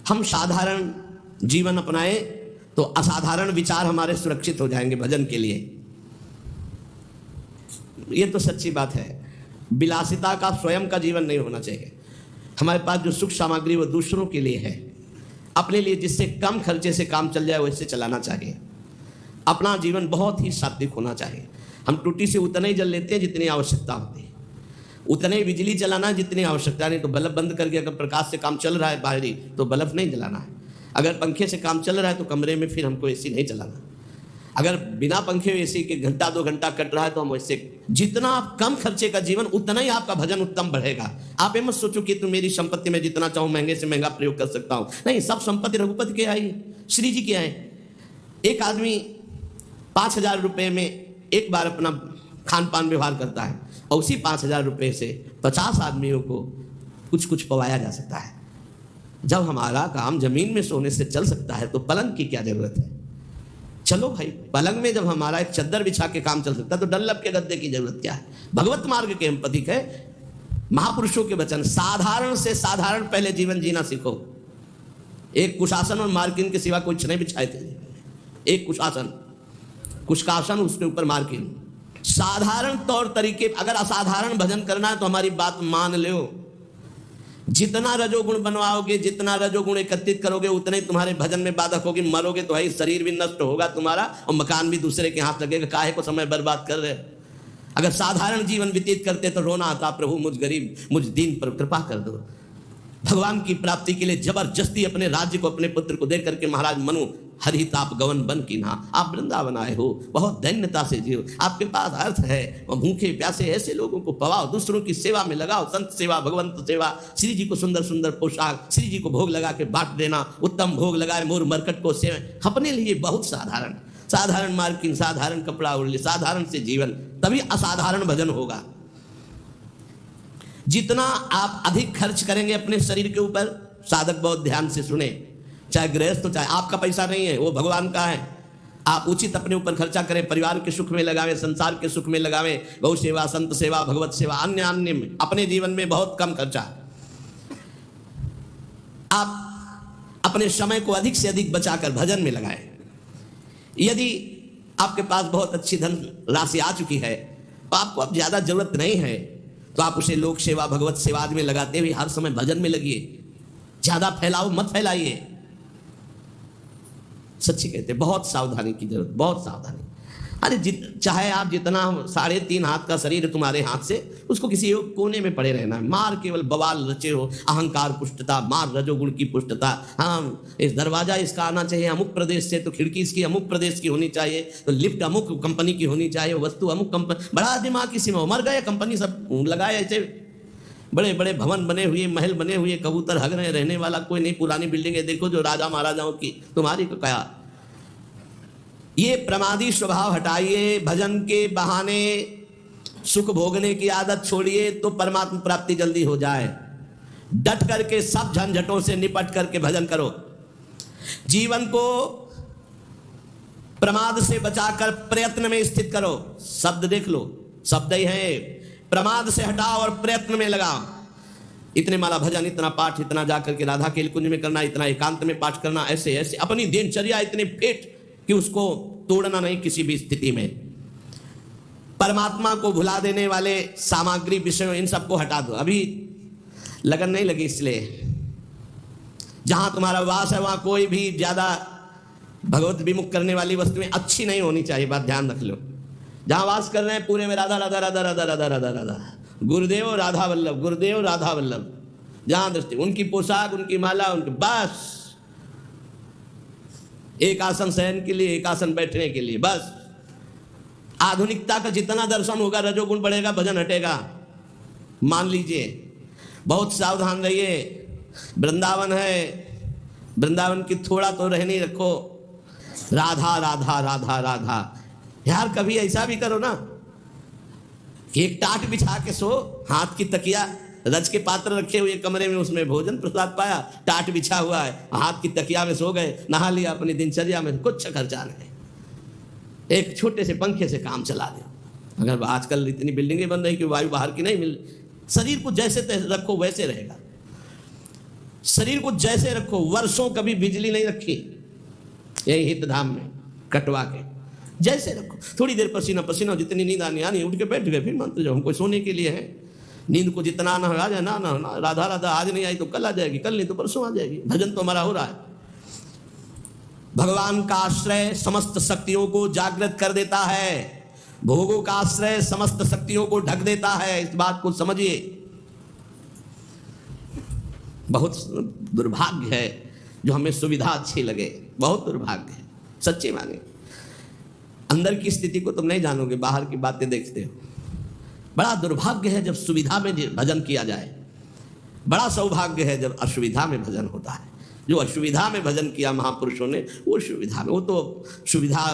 हम साधारण जीवन अपनाएं तो असाधारण विचार हमारे सुरक्षित हो जाएंगे भजन के लिए। ये तो सच्ची बात है। विलासिता का स्वयं का जीवन नहीं होना चाहिए। हमारे पास जो सुख सामग्री वो दूसरों के लिए है, अपने लिए जिससे कम खर्चे से काम चल जाए वैसे चलाना चाहिए। अपना जीवन बहुत ही सात्विक होना चाहिए। हम टूटी से उतना ही जल लेते हैं जितनी आवश्यकता होती है, उतने ही बिजली चलाना जितनी आवश्यकता, नहीं तो बल्ब बंद करके अगर प्रकाश से काम चल रहा है बाहरी तो बल्ब नहीं जलाना है। अगर पंखे से काम चल रहा है तो कमरे में फिर हमको एसी नहीं चलाना। अगर बिना पंखे एसी के घंटा 2 घंटा कट रहा है तो हम वैसे, जितना आप कम खर्चे का जीवन उतना ही आपका भजन उत्तम बढ़ेगा। आप ये मत सोचो कि तुम मेरी संपत्ति में जितना चाहूँ महंगे से महंगा प्रयोग कर सकता हूँ, नहीं। सब संपत्ति रघुपति के आई, श्री जी के आए। एक आदमी 5,000 रुपये में एक बार अपना खान पान व्यवहार करता है और उसी 5,000 रुपये से 50 आदमियों को कुछ कुछ पवाया जा सकता है। जब हमारा काम जमीन में सोने से चल सकता है तो पलंग की क्या जरूरत है। चलो भाई, पलंग में जब हमारा एक चद्दर बिछा के काम चल सकता है तो डल्लब के गद्दे की जरूरत क्या है। भगवत मार्ग के हम पथिक है। महापुरुषों के वचन, साधारण से साधारण पहले जीवन जीना सीखो। एक कुशासन और मार्किन के सिवा कुछ नहीं बिछाए थे। एक कुशासन, कुशकासन, उसके ऊपर मार्किन। साधारण तौर तरीके। अगर असाधारण भजन करना है तो हमारी बात मान लो। जितना रजोगुण बनवाओगे, जितना रजोगुण एकत्रित करोगे, उतने ही तुम्हारे भजन में बाधक होगी। मरोगे तो भाई शरीर भी नष्ट होगा तुम्हारा और मकान भी दूसरे के हाथ लगेगा। काहे को समय बर्बाद कर रहे। अगर साधारण जीवन व्यतीत करते तो रोना आता, प्रभु मुझ गरीब, मुझ दीन पर कृपा कर दो। भगवान की प्राप्ति के लिए जबरदस्ती अपने राज्य को, अपने पुत्र को दे करके महाराज मनु हरि ताप गवन बन की ना, आप वृंदावन आए हो, बहुत दैन्यता से जियो। आपके पास अर्थ है, भूखे प्यासे ऐसे लोगों को पवाओ, दूसरों की सेवा में लगाओ। संत सेवा, भगवंत सेवा, श्री जी को सुंदर सुंदर पोशाक, श्री जी को भोग लगा के बांट देना, उत्तम भोग लगाए मोर मरकट को सेवा। अपने लिए बहुत साधारण, साधारण मार्किंग, साधारण कपड़ा उड़, साधारण से जीवन, तभी असाधारण भजन होगा। जितना आप अधिक खर्च करेंगे अपने शरीर के ऊपर, साधक बहुत ध्यान से सुने, चाहे गृहस्थ हो, चाहे आपका पैसा नहीं है, वो भगवान का है। आप उचित अपने ऊपर खर्चा करें, परिवार के सुख में लगावें, संसार के सुख में लगावें, गौ सेवा, संत सेवा, भगवत सेवा, अन्य अन्य में। अपने जीवन में बहुत कम खर्चा। आप अपने समय को अधिक से अधिक बचाकर भजन में लगाएं। यदि आपके पास बहुत अच्छी धन राशि आ चुकी है तो आपको अब ज्यादा जरूरत नहीं है, तो आप उसे लोक सेवा, भगवत सेवा में लगाते हुए हर समय भजन में लगिए। ज्यादा फैलाओ मत फैलाइए। सच्ची कहते, बहुत सावधानी की जरूरत, बहुत सावधानी। अरे चाहे आप जितना 3.5 हाथ का शरीर है तुम्हारे हाथ से, उसको किसी एक कोने में पड़े रहना है। मार केवल बवाल रचे हो, अहंकार पुष्टता, मार रजोगुण की पुष्टता। हाँ, इस दरवाजा इसका आना चाहिए अमुक प्रदेश से, तो खिड़की इसकी अमुक प्रदेश की होनी चाहिए, तो लिफ्ट अमुक कंपनी की होनी चाहिए, वस्तु अमुक कंपनी। बड़ा दिमाग किसी में मर गए, कंपनी सब लगाए ऐसे बड़े बड़े भवन बने हुए, महल बने हुए, कबूतर हग रहे, रहने वाला कोई नहीं। पुरानी बिल्डिंगें देखो जो राजा महाराजाओं की, तुम्हारी को क्या। ये प्रमादी स्वभाव हटाइए। भजन के बहाने सुख भोगने की आदत छोड़िए तो परमात्मा प्राप्ति जल्दी हो जाए। डट करके सब झंझटों से निपट करके भजन करो। जीवन को प्रमाद से बचाकर प्रयत्न में स्थित करो। शब्द देख लो, शब्द ही है। प्रमाद से हटाओ और प्रयत्न में लगाओ। इतने माला भजन, इतना पाठ, इतना जाकर के राधा के कुंज में करना, इतना एकांत में पाठ करना, ऐसे ऐसे अपनी दिनचर्या इतने फिट कि उसको तोड़ना नहीं किसी भी स्थिति में। परमात्मा को भुला देने वाले सामग्री, विषयों, इन सबको हटा दो। अभी लगन नहीं लगी, इसलिए जहां तुम्हारा वास है वहां कोई भी ज्यादा भगवत विमुख करने वाली वस्तुएं अच्छी नहीं होनी चाहिए। बात ध्यान रख लो। जहां वास कर रहे हैं पूरे में राधा राधा राधा राधा राधा राधा राधा, गुरुदेव राधा वल्लभ, गुरुदेव राधा वल्लभ। जहां दृष्टि, उनकी पोशाक, उनकी माला, उनके बस एक आसन शयन के लिए, एक आसन बैठने के लिए, बस। आधुनिकता का जितना दर्शन होगा रजोगुण बढ़ेगा, भजन हटेगा। मान लीजिए, बहुत सावधान रहिए। वृंदावन है, वृंदावन की थोड़ा तो रहनी रखो। राधा राधा राधा राधा। यार कभी ऐसा भी करो ना कि एक टाट बिछा के सो, हाथ की तकिया, रज के पात्र रखे हुए कमरे में, उसमें भोजन प्रसाद पाया, टाट बिछा हुआ है, हाथ की तकिया में सो गए, नहा लिया, अपनी दिनचर्या में कुछ खर्चा नहीं, एक छोटे से पंखे से काम चला दो। अगर आजकल इतनी बिल्डिंगें बन रही कि वायु बाहर की नहीं मिल, शरीर को जैसे रखो वैसे रहेगा। शरीर को जैसे रखो, वर्षों कभी बिजली नहीं रखी यही हितधाम में कटवा के, जैसे रखो। थोड़ी देर पसीना पसीना, जितनी नींद आनी आनी, उठ के बैठ गए, फिर मानते जाओ हमको सोने के लिए है। नींद को जितना आना आ जाए, ना राधा राधा आज नहीं आई तो कल आ जाएगी, कल नहीं तो परसों आ जाएगी। भजन तो हमारा हो रहा है। भगवान का आश्रय समस्त शक्तियों को जागृत कर देता है, भोगों का आश्रय समस्त शक्तियों को ढक देता है। इस बात को समझिए। बहुत दुर्भाग्य है जो हमें सुविधा अच्छी लगे, बहुत दुर्भाग्य है, सच्ची माने। अंदर की स्थिति को तुम नहीं जानोगे, बाहर की बातें देखते हो। बड़ा दुर्भाग्य है जब सुविधा में भजन किया जाए, बड़ा सौभाग्य है जब असुविधा में भजन होता है। जो असुविधा में भजन किया महापुरुषों ने, वो सुविधा में, वो तो सुविधा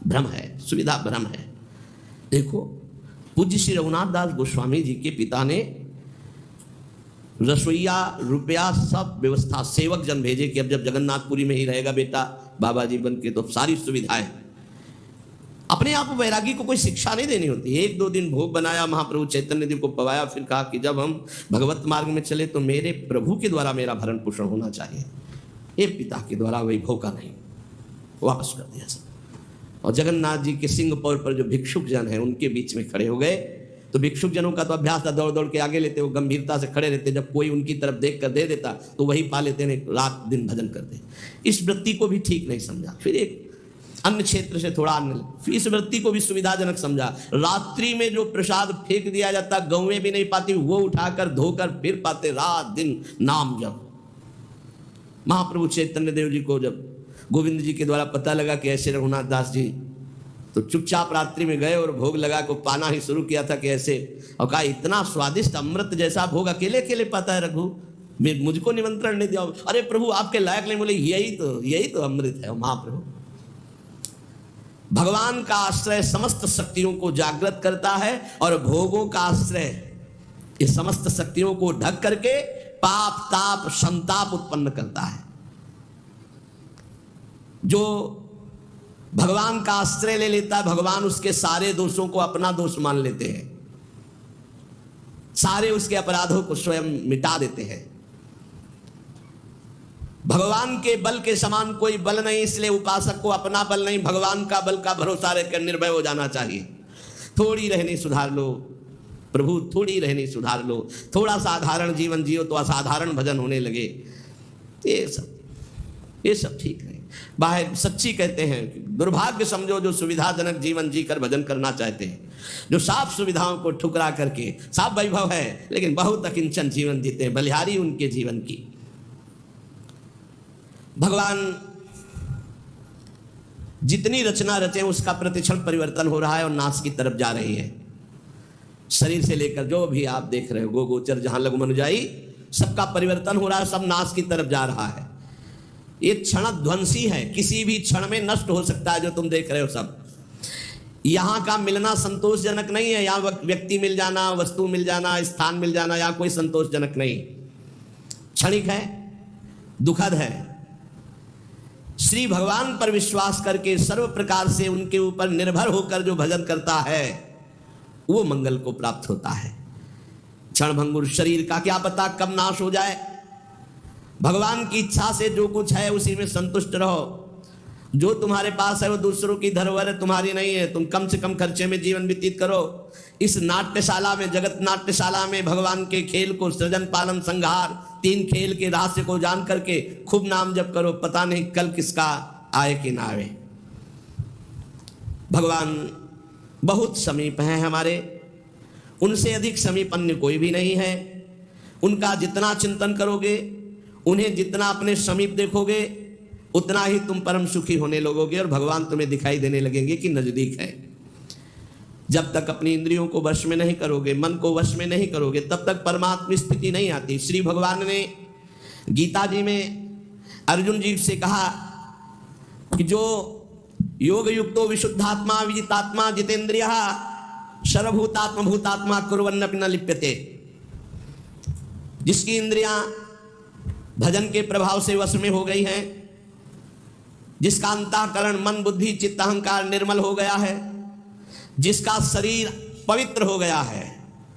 भ्रम है, सुविधा भ्रम है। देखो, पूज्य श्री रघुनाथ दास गोस्वामी जी के पिता ने रसोईया, रुपया, सब व्यवस्था, सेवक जन भेजे कि अब जब जगन्नाथपुरी में ही रहेगा बेटा बाबा जी बन के, तो सारी सुविधाएं। अपने आप वैरागी को कोई शिक्षा नहीं देनी होती। एक दो दिन भोग बनाया, महाप्रभु चैतन्य देव को पवाया, फिर कहा कि जब हम भगवत मार्ग में चले तो मेरे प्रभु के द्वारा मेरा भरण पोषण होना चाहिए, ये पिता के द्वारा वैभव का नहीं। वापस कर दिया सब। और जगन्नाथ जी के सिंह पौर पर जो भिक्षुक जन है उनके बीच में खड़े हो गए। तो भिक्षुक जनों का तो अभ्यास था, दौड़ दौड़ के आगे लेते, वो गंभीरता से खड़े रहते। जब कोई उनकी तरफ देख कर दे देता तो वही पा लेते, रात दिन भजन करते। इस वृत्ति को भी ठीक नहीं समझा। फिर एक अन्य क्षेत्र से थोड़ा अन्य, फिर इस वृत्ति को भी सुविधाजनक समझा। रात्रि में जो प्रसाद फेंक दिया जाता, गौएं भी नहीं पाती, वो उठाकर धोकर फिर पाते, रात दिन नाम जप। महाप्रभु चैतन्य देव जी को जब गोविंद जी के द्वारा पता लगा कि ऐसे रघुनाथ दास जी, तो चुपचाप रात्रि में गए और भोग लगा को पाना ही शुरू किया था कि ऐसे, और कहा इतना स्वादिष्ट अमृत जैसा भोग अकेले अकेले पाता है रघु, मुझको निमंत्रण नहीं दिया। अरे प्रभु आपके लायक नहीं। बोले यही तो अमृत है। महाप्रभु, भगवान का आश्रय समस्त शक्तियों को जागृत करता है और भोगों का आश्रय ये समस्त शक्तियों को ढक करके पाप ताप संताप उत्पन्न करता है। जो भगवान का आश्रय ले लेता है, भगवान उसके सारे दोषों को अपना दोष मान लेते हैं, सारे उसके अपराधों को स्वयं मिटा देते हैं। भगवान के बल के समान कोई बल नहीं, इसलिए उपासक को अपना बल नहीं, भगवान का बल का भरोसा रहकर निर्भय हो जाना चाहिए। थोड़ी रहनी सुधार लो प्रभु, थोड़ी रहनी सुधार लो, थोड़ा साधारण जीवन जियो तो असाधारण भजन होने लगे। ये सब ठीक नहीं। बाहर सच्ची कहते हैं, दुर्भाग्य समझो जो सुविधाजनक जीवन जीकर भजन करना चाहते हैं, जो साफ सुविधाओं को ठुकरा करके, साफ वैभव है लेकिन बहुत अकिंचन जीवन जीते हैं। बलिहारी उनके जीवन की। भगवान जितनी रचना रचे उसका प्रतिक्षण परिवर्तन हो रहा है और नाश की तरफ जा रही है। शरीर से लेकर जो भी आप देख रहे हो, गो गोचर जहां लघु मनुजाई, सबका परिवर्तन हो रहा है, सब नाश की तरफ जा रहा है। ये क्षण ध्वंसी है, किसी भी क्षण में नष्ट हो सकता है। जो तुम देख रहे हो सब, यहां का मिलना संतोषजनक नहीं है। यहां व्यक्ति मिल जाना, वस्तु मिल जाना, स्थान मिल जाना, यहां कोई संतोषजनक नहीं, क्षणिक है, दुखद है। श्री भगवान पर विश्वास करके सर्व प्रकार से उनके ऊपर निर्भर होकर जो भजन करता है वो मंगल को प्राप्त होता है। क्षणभंगुर शरीर का क्या पता कब नाश हो जाए। भगवान की इच्छा से जो कुछ है उसी में संतुष्ट रहो। जो तुम्हारे पास है वो दूसरों की धरोहर है, तुम्हारी नहीं है। तुम कम से कम खर्चे में जीवन व्यतीत करो। इस नाट्यशाला में, जगत नाट्यशाला में भगवान के खेल को, सृजन पालन संहार, तीन खेल के रहस्य को जान करके खूब नाम जप करो। पता नहीं कल किसका आए कि ना आए। भगवान बहुत समीप हैं हमारे, उनसे अधिक समीप अन्य कोई भी नहीं है। उनका जितना चिंतन करोगे, उन्हें जितना अपने समीप देखोगे, उतना ही तुम परम सुखी होने लगोगे और भगवान तुम्हें दिखाई देने लगेंगे कि नजदीक है। जब तक अपनी इंद्रियों को वश में नहीं करोगे, मन को वश में नहीं करोगे, तब तक परमात्मा स्थिति नहीं आती। श्री भगवान ने गीता जी में अर्जुन जी से कहा कि जो योग युक्तो विशुद्धात्मा विजितात्मा जितेंद्रियः सर्वभूतात्म भूतात्मा कुर्वन्नपि न लिप्यते। जिसकी इंद्रियां भजन के प्रभाव से वश में हो गई हैं, जिसका अंतःकरण मन बुद्धि चित्त अहंकार निर्मल हो गया है, जिसका शरीर पवित्र हो गया है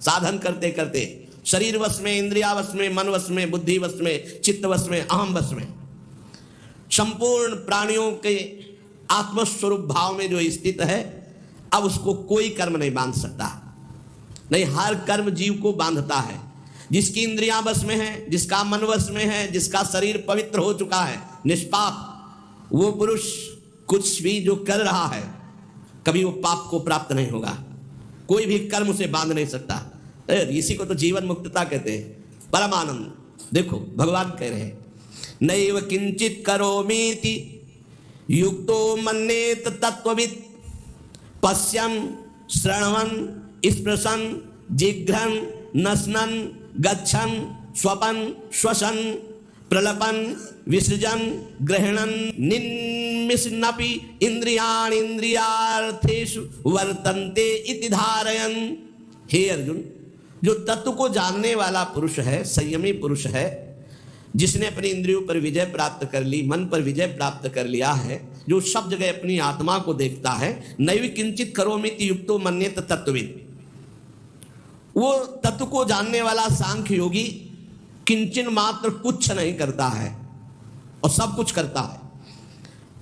साधन करते करते, शरीर वश में, इंद्रिया वश में, मन वश में, बुद्धि वश में, चित्त वश में, अहम वश में, संपूर्ण प्राणियों के आत्मस्वरूप भाव में जो स्थित है, अब उसको कोई कर्म नहीं बांध सकता। नहीं, हर कर्म जीव को बांधता है। जिसकी इंद्रियां वश में है, जिसका मन वश में है, जिसका शरीर पवित्र हो चुका है, निष्पाप, वो पुरुष कुछ भी जो कर रहा है कभी वो पाप को प्राप्त नहीं होगा। कोई भी कर्म उसे बांध नहीं सकता। इसी को तो जीवन मुक्तता कहते हैं, परमानंद। देखो भगवान कह रहे हैं, नैव किंचित करोमीति युक्तो मन्येत तत्त्ववित् पश्यन् श्रवन् स्पृशन् जिघ्रन् नश्नन् गच्छन् स्वपन् श्वसन् प्रलपन् विसृजन् ग्रहणन् निन्मिषन्नपि इंद्रियाणि इंद्रियार्थेषु वर्तन्ते इति धारयन्। हे अर्जुन, जो तत्व को जानने वाला पुरुष है, संयमी पुरुष है, जिसने अपनी इंद्रियों पर विजय प्राप्त कर ली, मन पर विजय प्राप्त कर लिया है, जो सब जगह अपनी आत्मा को देखता है, नैव किंचित करोमीति युक्तो मन्येत तत्त्ववित्, वो तत्व को जानने वाला सांख्य योगी किंचन मात्र कुछ नहीं करता है और सब कुछ करता है।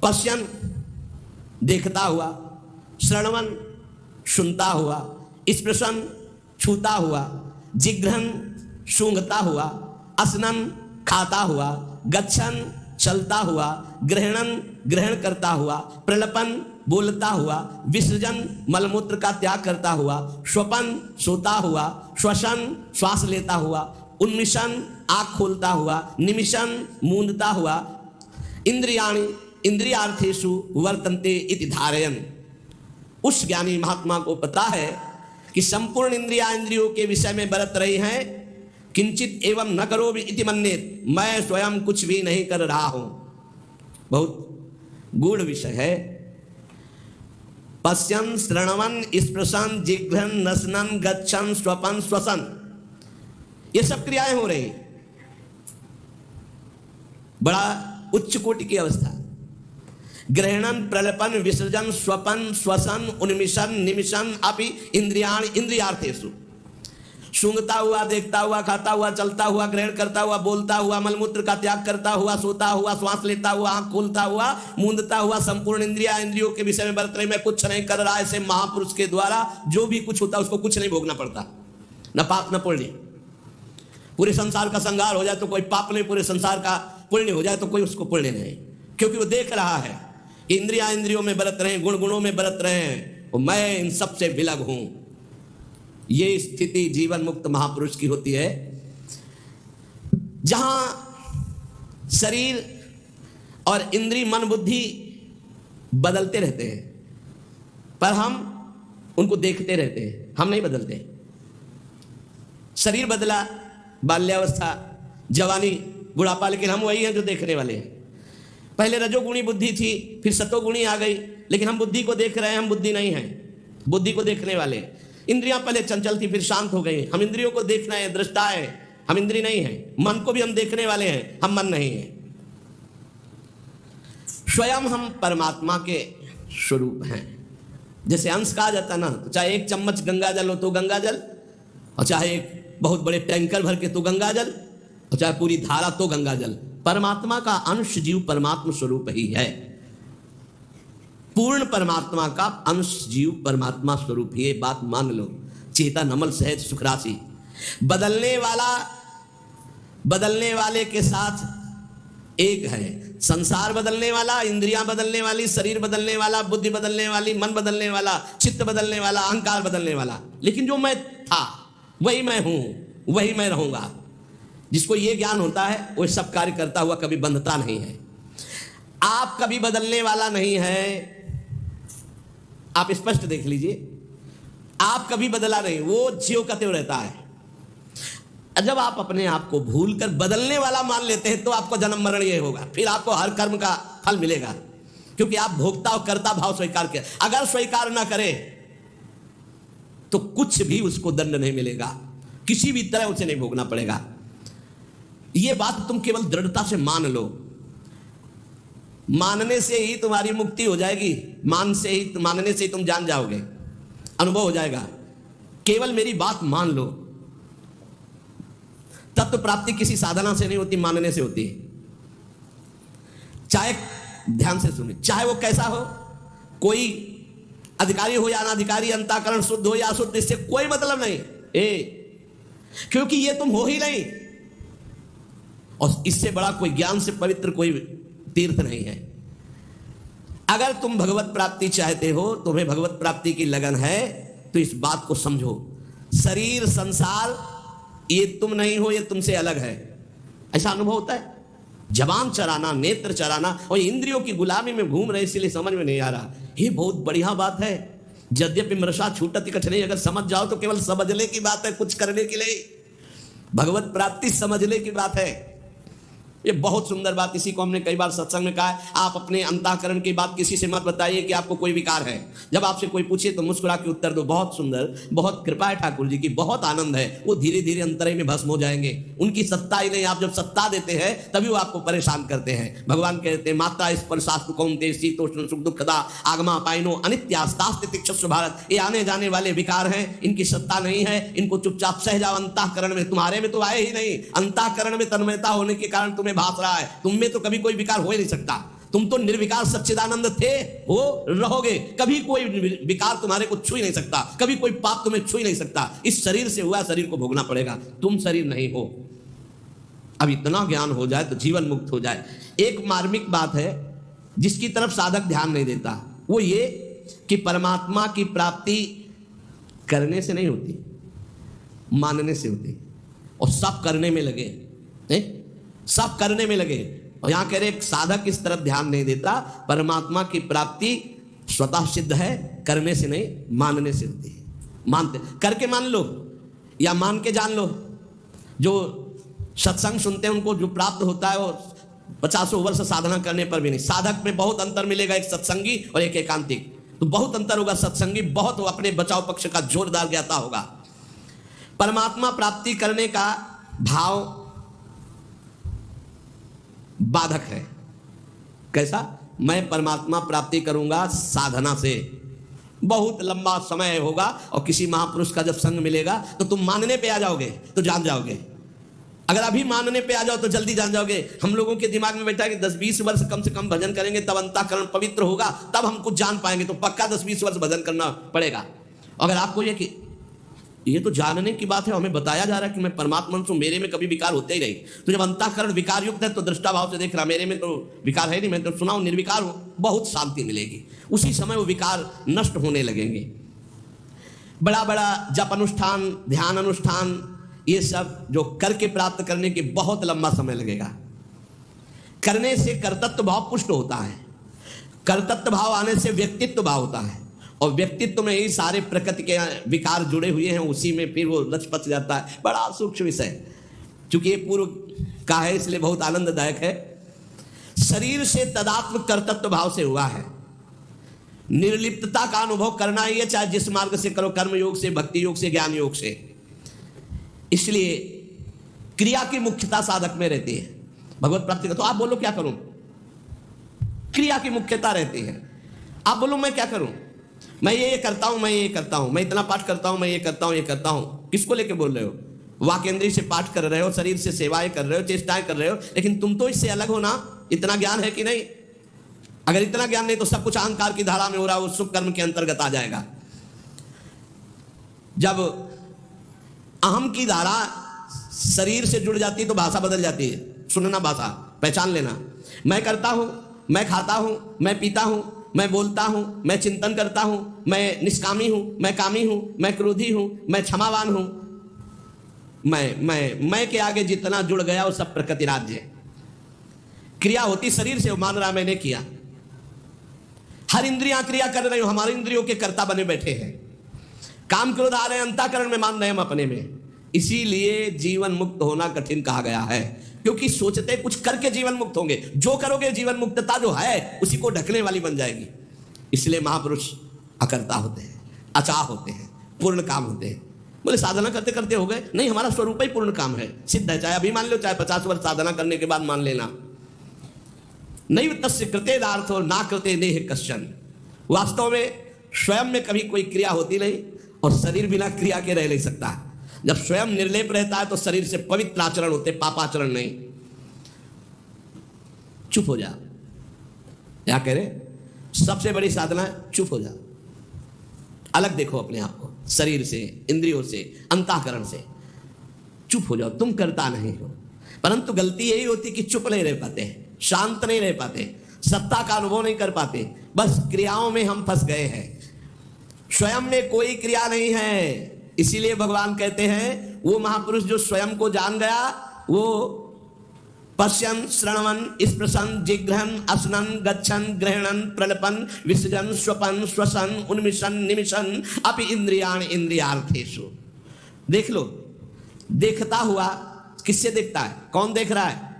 पश्यन देखता हुआ, श्रवण सुनता हुआ, स्पृशन छूता हुआ, जिघ्रन सूंघता हुआ, असनन खाता हुआ, गच्छन चलता हुआ, ग्रहणन ग्रहण करता हुआ, प्रलपन बोलता हुआ, विसर्जन मलमूत्र का त्याग करता हुआ, स्वपन सोता हुआ, श्वसन श्वास लेता हुआ, उन्मिशन आँख खोलता हुआ, निमिशन मूंदता हुआ, इंद्रियाणि इंद्रियार्थेषु वर्तन्ते इति धारयन्। उस ज्ञानी महात्मा को पता है कि संपूर्ण इंद्रिया इंद्रियों के विषय में बरत रही हैं, किंचित एवं न करो इति मन्येत, मैं स्वयं कुछ भी नहीं कर रहा हूं। बहुत गूढ़ विषय है। पश्यन् श्रवण स्पृशन जिघ्रन नश्नन गच्छन स्वपन श्वसन, ये सब क्रियाएं हो रही, बड़ा उच्च कोटि की अवस्था। ग्रहणन प्रलपन विसर्जन स्वपन श्वसन उन्मिशन निमिशन अपि इंद्रियाण इंद्रियार्थेषु, सूंघता हुआ, देखता हुआ, खाता हुआ, चलता हुआ, ग्रहण करता हुआ, बोलता हुआ, मलमूत्र का त्याग करता हुआ, सोता हुआ, श्वास लेता हुआ, आंख खोलता हुआ, मूंदता हुआ, संपूर्ण इंद्रिया इंद्रियों के विषय में बरत रही, मैं कुछ नहीं कर रहा। ऐसे महापुरुष के द्वारा जो भी कुछ होता है उसको कुछ नहीं भोगना पड़ता, न पाप न पुण्य। पूरे संसार का संहार हो जाए तो कोई पाप नहीं, पूरे संसार का पुण्य हो जाए तो कोई उसको पुण्य नहीं, क्योंकि वो देख रहा है इंद्रिया इंद्रियों में बरत रहे हैं, गुण गुणों में बरत रहे हैं, और मैं इन सबसे विलग हूं। ये स्थिति जीवन मुक्त महापुरुष की होती है, जहां शरीर और इंद्रिय मन बुद्धि बदलते रहते हैं, पर हम उनको देखते रहते हैं, हम नहीं बदलते। शरीर बदला, बाल्यावस्था, जवानी, बुढ़ापा, लेकिन हम वही हैं जो देखने वाले हैं। पहले रजोगुणी बुद्धि थी, फिर सतोगुणी आ गई, लेकिन हम बुद्धि को देख रहे हैं, हम बुद्धि नहीं हैं, बुद्धि को देखने वाले। इंद्रियां पहले चंचल थी, फिर शांत हो गई, हम इंद्रियों को देखना है, दृष्टा है, हम इंद्रिय नहीं हैं। मन को भी हम देखने वाले हैं, हम मन नहीं हैं। स्वयं हम परमात्मा के स्वरूप हैं। जैसे अंश कहा जाता ना, तो चाहे एक चम्मच गंगा जल हो तो गंगा जल, और चाहे एक बहुत बड़े टैंकर भर के तो गंगा जल, और चाहे पूरी धारा तो गंगा जल। परमात्मा का अंश जीव परमात्मा स्वरूप ही है। पूर्ण परमात्मा का अंश जीव परमात्मा स्वरूप ही, ये बात मान लो। चेता नमल सहज सुखराशि। बदलने वाले के साथ एक है। संसार बदलने वाला, इंद्रियां बदलने वाली, शरीर बदलने वाला, बुद्धि बदलने वाली, मन बदलने वाला, चित्त बदलने वाला, अहंकार बदलने वाला, लेकिन जो मैं था वही मैं हूं, वही मैं रहूंगा। जिसको ये ज्ञान होता है वो सब कार्य करता हुआ कभी बंधता नहीं है। आप कभी बदलने वाला नहीं है, आप स्पष्ट देख लीजिए, आप कभी बदला नहीं, वो ज्यों का त्यों रहता है। जब आप अपने आप को भूलकर बदलने वाला मान लेते हैं तो आपको जन्म मरण ये होगा, फिर आपको हर कर्म का फल मिलेगा, क्योंकि आप भोक्ता और कर्ता भाव स्वीकार किया। अगर स्वीकार ना करे तो कुछ भी उसको दंड नहीं मिलेगा, किसी भी तरह उसे नहीं भोगना पड़ेगा। ये बात तुम केवल दृढ़ता से मान लो, मानने से ही तुम्हारी मुक्ति हो जाएगी, मानने से ही तुम जान जाओगे, अनुभव हो जाएगा। केवल मेरी बात मान लो, तत्व प्राप्ति किसी साधना से नहीं होती, मानने से होती है। चाहे ध्यान से सुने, चाहे वो कैसा हो, कोई अधिकारी हो या अनाधिकारी, अंतःकरण शुद्ध हो या अशुद्ध, इससे कोई मतलब नहीं क्योंकि ये तुम हो ही नहीं, और इससे बड़ा कोई ज्ञान से पवित्र कोई तीर्थ नहीं है। अगर तुम भगवत प्राप्ति चाहते हो, तुम्हें भगवत प्राप्ति की लगन है, तो इस बात को समझो, शरीर संसार ये तुम नहीं हो, ये तुमसे अलग है। ऐसा अनुभव होता है। जबान चराना, नेत्र चराना और इंद्रियों की गुलामी में घूम रहे, इसलिए समझ में नहीं आ रहा। ये बहुत बढ़िया बात है। यद्यपि मृषा छूटति कठिनाई, अगर समझ जाओ तो केवल समझने की बात है, कुछ करने की नहीं। भगवत प्राप्ति समझने की बात है। ये बहुत सुंदर बात, इसी को हमने कई बार सत्संग में कहा है। आप अपने अंतःकरण की बात किसी से मत बताइए कि आपको कोई विकार है। जब आपसे कोई पूछे तो मुस्कुरा के उत्तर दो, बहुत सुंदर, बहुत कृपा है ठाकुर जी की, बहुत आनंद है। वो धीरे धीरे अंतरे में भस्म हो जाएंगे। उनकी सत्ता ही नहीं, आप जब सत्ता देते हैं तभी वो आपको परेशान करते हैं। भगवान कहते हैं मात्रा स्पर्शास्तु कौन्तेय शीतोष्ण सुख दुखदा आगमा पाइनो अनित्यास्तास्ति तिक्षस्व भारत। ये आने जाने वाले विकार हैं, इनकी सत्ता नहीं है, इनको चुपचाप सह जाओ अंतःकरण में। तुम्हारे में तो आए ही नहीं, अंतःकरण में तन्मयता होने के कारण तुम्हें भास रहा है। तुम में तो कभी कोई विकार हो ही नहीं सकता। तुम तो निर्विकार सच्चिदानंद थे, हो, रहोगे। कभी कोई विकार तुम्हारे को छू ही नहीं सकता, कभी कोई पाप तुम्हें छू ही नहीं सकता। इस शरीर से हुआ, शरीर को भोगना पड़ेगा। तुम शरीर नहीं हो। अब इतना ज्ञान हो जाए तो जीवन मुक्त हो जाए। एक मार्मिक बात है जिसकी तरफ साधक ध्यान नहीं देता, वो ये कि परमात्मा की प्राप्ति करने से नहीं होती, मानने से होती। और सब करने में लगे, सब करने में लगे। और यहां कह रहे एक साधक इस तरफ ध्यान नहीं देता। परमात्मा की प्राप्ति स्वतः सिद्ध है, करने से नहीं, मानने से होती है। मानते करके मान लो या मान के जान लो। जो सत्संग सुनते हैं उनको जो प्राप्त होता है वो 50 वर्ष साधना करने पर भी नहीं। साधक में बहुत अंतर मिलेगा, एक सत्संगी और एक एकांतिक। तो बहुत अंतर होगा। सत्संगी बहुत अपने बचाव पक्ष का जोरदार ज्ञाता होगा। परमात्मा प्राप्ति करने का भाव बाधक है। कैसा? मैं परमात्मा प्राप्ति करूंगा साधना से, बहुत लंबा समय होगा और किसी महापुरुष का जब संग मिलेगा तो तुम मानने पे आ जाओगे, तो जान जाओगे। अगर अभी मानने पे आ जाओ तो जल्दी जान जाओगे। हम लोगों के दिमाग में बैठा है कि 10-20 वर्ष कम से कम भजन करेंगे तब अंतःकरण पवित्र होगा, तब हम कुछ जान पाएंगे। तो पक्का 10-20 वर्ष भजन करना पड़ेगा। अगर आपको ये तो जानने की बात है, हमें बताया जा रहा है कि मैं परमात्मा हूं, मेरे में कभी विकार होते ही नहीं। तो जब अंतःकरण विकार युक्त है तो दृष्टा भाव से देख रहा, मेरे में तो विकार है नहीं, मैं तो सुना हूं निर्विकार हूं, बहुत शांति मिलेगी। उसी समय वो विकार नष्ट होने लगेंगे। बड़ा बड़ा जप अनुष्ठान, ध्यान अनुष्ठान, ये सब जो करके प्राप्त करने के बहुत लंबा समय लगेगा। करने से कर्तृत्व भाव पुष्ट होता है, कर्तृत्व भाव आने से व्यक्तित्व भाव होता है, और व्यक्तित्व में ही सारे प्रकृति के विकार जुड़े हुए हैं, उसी में फिर वो लचपच जाता है। बड़ा सूक्ष्म विषय, चूंकि ये पूर्व का है इसलिए बहुत आनंददायक है। शरीर से तदात्म कर्तृत्व भाव से हुआ है। निर्लिप्तता का अनुभव करना ही है, चाहे जिस मार्ग से करो, कर्म योग से, भक्ति योग से, ज्ञान योग से। इसलिए क्रिया की मुख्यता साधक में रहती है भगवत प्राप्ति का। तो आप बोलो क्या करूं? क्रिया की मुख्यता रहती है। आप बोलो मैं क्या करूं? मैं ये करता हूं, मैं ये करता हूं, मैं इतना पाठ करता हूं, मैं ये करता हूं, ये करता हूं। किसको लेके बोल रहे हो? वाकेंद्री से पाठ कर रहे हो, शरीर से सेवाएं कर रहे हो, चेष्टाएं कर रहे हो, लेकिन तुम तो इससे अलग हो ना। इतना ज्ञान है कि नहीं? अगर इतना ज्ञान नहीं तो सब कुछ अहंकार की धारा में हो रहा है, वो शुभ कर्म के अंतर्गत आ जाएगा। जब अहम की धारा शरीर से जुड़ जाती है तो भाषा बदल जाती है। सुनना, भाषा पहचान लेना। मैं करता हूं, मैं खाता हूं, मैं पीता हूं, मैं बोलता हूं, मैं चिंतन करता हूं, मैं निष्कामी हूं, मैं कामी हूं, मैं क्रोधी हूं, मैं क्षमावान हूं। मैं के आगे जितना जुड़ गया वो सब प्रकृति राज्य। क्रिया होती शरीर से, मान रहा मैंने किया। हर इंद्रियां क्रिया कर रही हो, हमारे इंद्रियों के कर्ता बने बैठे हैं। काम क्रोध आ रहे हैं, अंतःकरण में मान रहे हम अपने में। इसीलिए जीवन मुक्त होना कठिन कहा गया है, क्योंकि सोचते कुछ करके जीवन मुक्त होंगे। जो करोगे जीवन मुक्तता जो है उसी को ढकने वाली बन जाएगी। इसलिए महापुरुष अकर्ता होते हैं, अचाह होते हैं, पूर्ण काम होते हैं। बोले साधना करते करते हो गए? नहीं, हमारा स्वरूप ही पूर्ण काम है, सिद्ध है। चाहे अभी मान लो, चाहे 50 वर्ष साधना करने के बाद मान लेना। नहीं तस्य कृतेदार्थ और ना कृते नेह कश्चन। वास्तव में स्वयं में कभी कोई क्रिया होती नहीं, और शरीर बिना क्रिया के रह नहीं सकता। जब स्वयं निर्लेप रहता है तो शरीर से पवित्र आचरण होते, पापाचरण नहीं। चुप हो जा। क्या कह रहे? सबसे बड़ी साधना है चुप हो जा, अलग देखो अपने आप को, शरीर से, इंद्रियों से, अंतःकरण से। चुप हो जाओ, तुम करता नहीं हो। परंतु गलती यही होती कि चुप नहीं रह पाते, शांत नहीं रह पाते, सत्ता का अनुभव नहीं कर पाते, बस क्रियाओं में हम फंस गए हैं। स्वयं में कोई क्रिया नहीं है। इसीलिए भगवान कहते हैं वो महापुरुष जो स्वयं को जान गया, वो पश्यन, श्रवण, स्पृशन, जिघ्रन, असनन, गच्छन, ग्रहणन, प्रलपन, विसर्जन, स्वपन, श्वसन, उन्मिषन, निमिषन, अपि इंद्रियाण इंद्रियार्थेषु। देख लो, देखता हुआ किससे देखता है? कौन देख रहा है?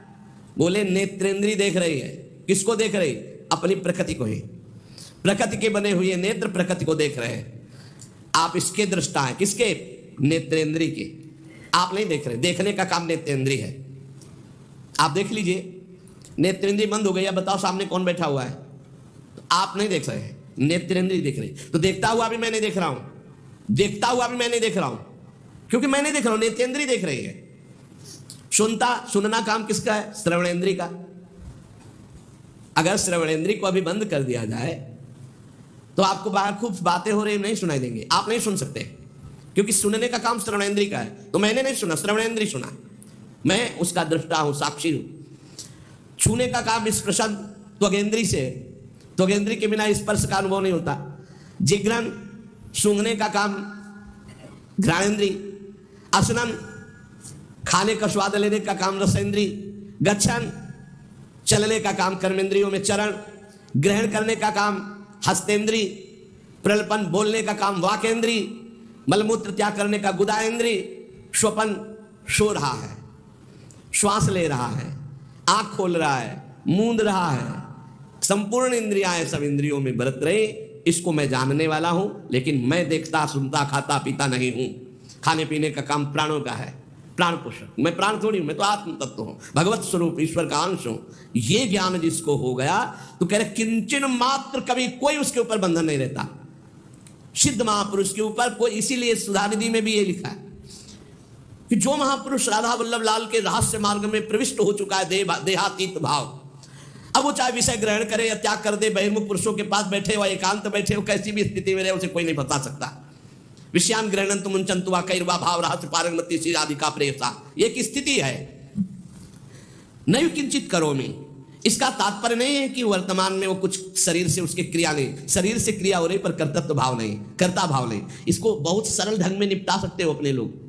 बोले नेत्रेंद्री देख रही है। किसको देख रही? अपनी प्रकृति को ही। प्रकृति के बने हुए नेत्र प्रकृति को देख रहे हैं। आप इसके दृष्टा हैं। किसके? नेत्रेंद्री के। आप नहीं देख रहे। देखने का काम नेत्रेंद्री है। आप देख लीजिए, नेत्रेंद्री बंद हो गई, अब बताओ सामने कौन बैठा हुआ है? तो आप नहीं देख रहे हैं, नेत्रेंद्री देख रही। तो देखता हुआ भी मैं नहीं देख रहा हूं, देखता हुआ भी मैं नहीं देख रहा हूं, क्योंकि मैं नहीं देख रहा हूं, नेत्रेंद्री देख रही है। सुनना काम किसका है? श्रवणेंद्री का। अगर श्रवणेंद्री को अभी बंद कर दिया जाए तो आपको बाहर खूब बातें हो रही नहीं सुनाई देंगे, आप नहीं सुन सकते, क्योंकि सुनने का काम श्रवणेंद्री का है। तो मैंने नहीं सुना, श्रवणेंद्री सुना, मैं उसका दृष्टा हूं, साक्षी हूं। छूने का काम स्पर्शन त्वगेंद्री से, त्वगेंद्री के बिना स्पर्श का अनुभव नहीं होता। जिघ्रन, सूंघने का काम घ्राणेंद्री। असनन, खाने का स्वाद लेने का काम रसेंद्री। गच्छन, चलने का काम कर्मेंद्रियों में चरण। ग्रहण करने का काम हस्तेंद्री। प्रलपन, बोलने का काम वाकेंद्री। मलमूत्र त्याग करने का गुदाएंद्री। स्वपन, सो रहा है, श्वास ले रहा है, आंख खोल रहा है, मूंद रहा है, संपूर्ण इंद्रियां सब इंद्रियों में बरत रहे। इसको मैं जानने वाला हूं, लेकिन मैं देखता, सुनता, खाता, पीता नहीं हूं। खाने पीने का काम प्राणों का है, प्राण पोषक। मैं प्राण थोड़ी हूं, मैं तो आत्म तत्व हूं, भगवत स्वरूप, ईश्वर का अंश हूं। ये ज्ञान जिसको हो गया तो कह रहे किंचन मात्र, कभी कोई उसके ऊपर बंधन नहीं रहता। सिद्ध महापुरुष के ऊपर कोई, इसीलिए सुधानिधि में भी ये लिखा है कि जो महापुरुष राधा वल्लभ लाल के रहस्य मार्ग में प्रविष्ट हो चुका है, देहातीत भाव, अब वो चाहे विषय ग्रहण करे या त्याग कर दे, बहिर्मुख पुरुषों के पास बैठे हो, एकांत बैठे हो, कैसी भी स्थिति में रहे, उसे कोई नहीं बता सकता। विषयान ग्रहणन तुम मुंचंतुवा कैरवा भाव रहस्य पारंगमति श्री राधिका प्रेसा, एक स्थिति है। नहीं किंचित करो में, इसका तात्पर्य नहीं है कि वर्तमान में वो कुछ शरीर से उसके क्रिया नहीं, शरीर से क्रिया हो रही पर कर्तव्य भाव नहीं, कर्ता भाव नहीं। इसको बहुत सरल ढंग में निपटा सकते हो अपने लोग।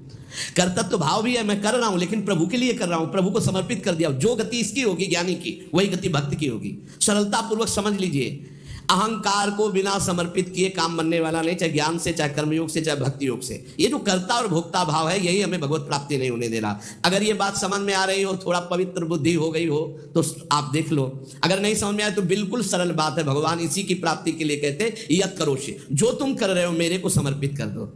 कर्तव्य भाव भी है, मैं कर रहा हूं लेकिन प्रभु के लिए कर रहा हूं, प्रभु को समर्पित कर दिया। जो गति इसकी होगी ज्ञानी की, वही गति भक्त की होगी। सरलता पूर्वक समझ लीजिए, अहंकार को बिना समर्पित किए काम बनने वाला नहीं, चाहे ज्ञान से, चाहे कर्मयोग से, चाहे भक्ति योग से। ये जो कर्ता और भोक्ता भाव है, यही हमें भगवत प्राप्ति नहीं होने दे रहा। अगर ये बात समझ में आ रही हो, थोड़ा पवित्र बुद्धि हो गई हो तो आप देख लो। अगर नहीं समझ में आए तो बिल्कुल सरल बात है, भगवान इसी की प्राप्ति के लिए कहते यत् करोषि, जो तुम कर रहे हो मेरे को समर्पित कर दो।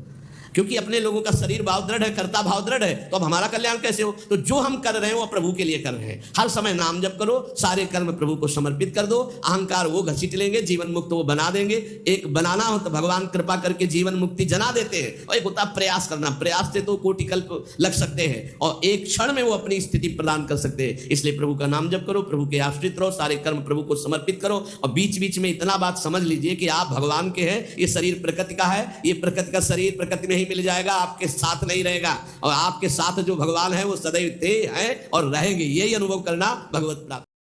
क्योंकि अपने लोगों का शरीर भाव दृढ़ है, कर्ता भाव दृढ़ है, तो अब हमारा कल्याण कैसे हो? तो जो हम कर रहे हैं वो प्रभु के लिए कर रहे हैं। हर समय नाम जप करो, सारे कर्म प्रभु को समर्पित कर दो। अहंकार वो घसीट लेंगे, जीवन मुक्त वो बना देंगे। एक बनाना हो तो भगवान कृपा करके जीवन मुक्ति जना देते हैं, और एक होता प्रयास करना। प्रयास से तो कोटि कल्प लग सकते हैं, और एक क्षण में वो अपनी स्थिति प्रदान कर सकते हैं। इसलिए प्रभु का नाम जप करो, प्रभु के आश्रित रहो, सारे कर्म प्रभु को समर्पित करो। और बीच बीच में इतना बात समझ लीजिए कि आप भगवान के हैं, ये शरीर प्रकृति का है, ये प्रकृति का शरीर प्रकृति में ही मिल जाएगा, आपके साथ नहीं रहेगा। और आपके साथ जो भगवान है वो सदैव थे, हैं और रहेंगे। यही अनुभव करना भगवत प्राप्ति।